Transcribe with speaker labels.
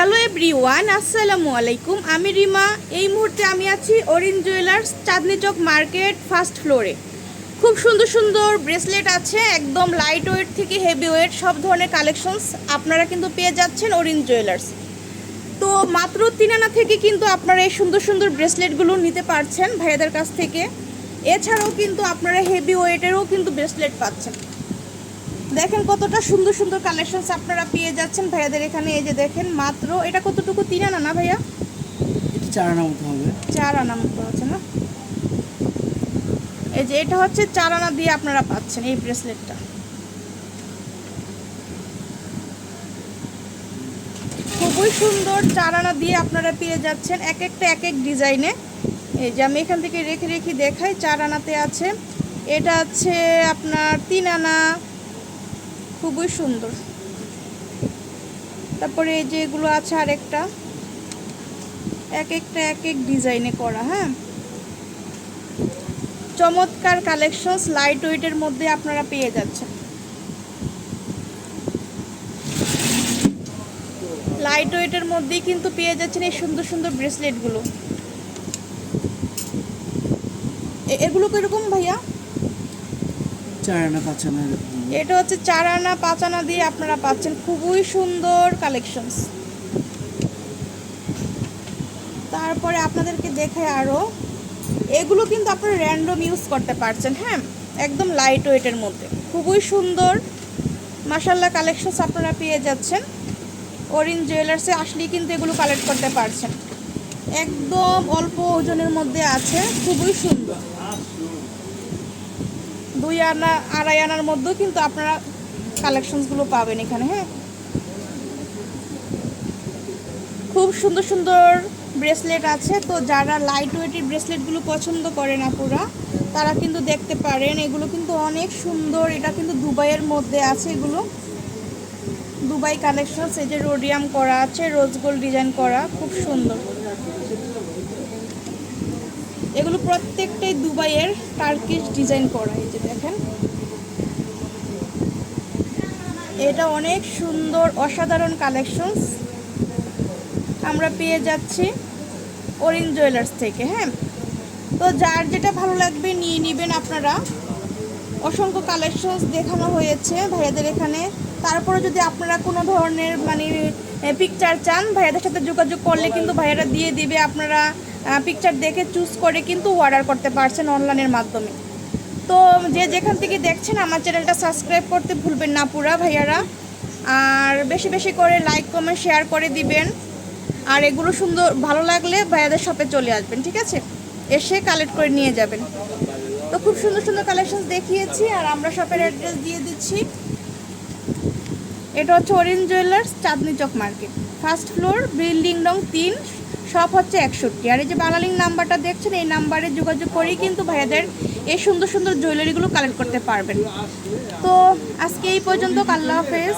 Speaker 1: Hello everyone, আসসালামু আলাইকুম। আমি রিমা। এই মুহূর্তে আমি আছি Orin jewellers, Chandni Chowk market, first ফ্লোরে। খুব সুন্দর সুন্দর ব্রেসলেট আছে, একদম লাইট ওয়েট থেকে হেভি ওয়েট সব ধরনের কালেকশনস আপনারা কিন্তু পেয়ে যাচ্ছেন অরিন জুয়েলার্স। তো মাত্র 3 আনা থেকে কিন্তু আপনারা এই সুন্দর সুন্দর ব্রেসলেটগুলো নিতে পারছেন ভাইয়াদের কাছ থেকে। এছাড়াও কিন্তু আপনারা হেভি ওয়েটেরও কিন্তু ব্রেসলেট পাচ্ছেন। দেখেন কতটা সুন্দর সুন্দর কালেকশনস আপনারা পেয়ে যাচ্ছেন ভাইয়াদের এখানে। এই যে দেখেন, মাত্র এটা কতটুকু, 3 আনা না ভাইয়া?
Speaker 2: এটা 4 আনা মতো হবে।
Speaker 1: 4 আনা মতো আছে না? এই যে এটা হচ্ছে 4 আনা দিয়ে আপনারা পাচ্ছেন এই ব্রেসলেটটা। খুবই সুন্দর 4 আনা দিয়ে আপনারা পেয়ে যাচ্ছেন, এক একটা এক এক ডিজাইনে। এই যে আমি এখান থেকে রেখে রেখে দেখাই। 4 আনাতে আছে, এটা আছে আপনার 3 আনা, খুবই সুন্দর। তারপরে এই যে এগুলো আছে আরেকটা, এক একটা এক এক ডিজাইনে করা। হ্যাঁ, চমৎকার কালেকশনস লাইট ওয়েটের মধ্যে আপনারা পেয়ে যাচ্ছেন। লাইট ওয়েটের মধ্যেই কিন্তু পেয়ে যাচ্ছেন এই সুন্দর সুন্দর ব্রেসলেটগুলো। এগুলো কিরকম ভাইয়া?
Speaker 2: 4 আনা 5 আনা।
Speaker 1: এটা হচ্ছে 4 আনা 5 আনা দিয়ে আপনারা পাচ্ছেন, খুবই সুন্দর কালেকশনস। তারপরে আপনাদেরকে দেখায় আরও, এগুলো কিন্তু আপনারা র্যান্ডম ইউজ করতে পারছেন। হ্যাঁ, একদম লাইট ওয়েটের মধ্যে খুবই সুন্দর মাশাআল্লাহ কালেকশনস আপনারা পেয়ে যাচ্ছেন। অরিন জুয়েলার্সে আসলেই কিন্তু এগুলো কালেক্ট করতে পারছেন। একদম অল্প ওজনের মধ্যে আছে, খুবই সুন্দর। 2 আনা 2.5 আনার মধ্যেও কিন্তু আপনারা কালেকশনসগুলো পাবেন এখানে। হ্যাঁ, খুব সুন্দর সুন্দর ব্রেসলেট আছে। তো যারা লাইট ওয়েটের ব্রেসলেটগুলো পছন্দ করেন আপুরা, তারা কিন্তু দেখতে পারেন। এগুলো কিন্তু অনেক সুন্দর। এটা কিন্তু দুবাইয়ের মধ্যে আছে, এগুলো দুবাই কালেকশনস। এই যে রোডিয়াম করা আছে, রোজ গোল্ড ডিজাইন করা, খুব সুন্দর। এগুলো প্রত্যেকটাই দুবাইয়ের টার্কিশ ডিজাইন করা। এই যে দেখেন, এটা অনেক সুন্দর অসাধারণ কালেকশনস আমরা পেয়ে যাচ্ছি অরিন জুয়েলার্স থেকে। হ্যাঁ, তো যার যেটা ভালো লাগবে নিয়ে নেবেন আপনারা। অসংখ্য কালেকশনস দেখানো হয়েছে ভাইয়াদের এখানে। তারপরে যদি আপনারা কোনো ধরনের পিকচার চান, ভাইয়াদের সাথে যোগাযোগ করলে কিন্তু ভাইয়ারা দিয়ে দিবে। আপনারা পিকচার দেখে চুজ করে কিন্তু অর্ডার করতে পারছেন অনলাইনের মাধ্যমে। তো যে যেখান থেকে দেখছেন আমার চ্যানেলটা সাবস্ক্রাইব করতে ভুলবেন না পুরা ভাইয়ারা। আর বেশি বেশি করে লাইক কমেন্ট শেয়ার করে দিবেন। আর এগুলো সুন্দর ভালো লাগলে ভাইয়াদের শপে চলে আসবেন, ঠিক আছে? এসে কালেক্ট করে নিয়ে যাবেন। তো খুব সুন্দর সুন্দর কালেকশনস দেখিয়েছি, আর আমরা শপের অ্যাড্রেস দিয়ে দিচ্ছি। এটা হচ্ছে Orin jewellers, Chandni Chowk market, first floor, building নং 3, শপ হচ্ছে 61। আর এই যে বাংলালিংক নাম্বারটা দেখছেন, এই নাম্বারে যোগাযোগ করেই কিন্তু ভাইয়াদের এই সুন্দর সুন্দর জুয়েলারিগুলো কালেক্ট করতে পারবেন। তো আজকে এই পর্যন্ত, আল্লাহ হাফেজ।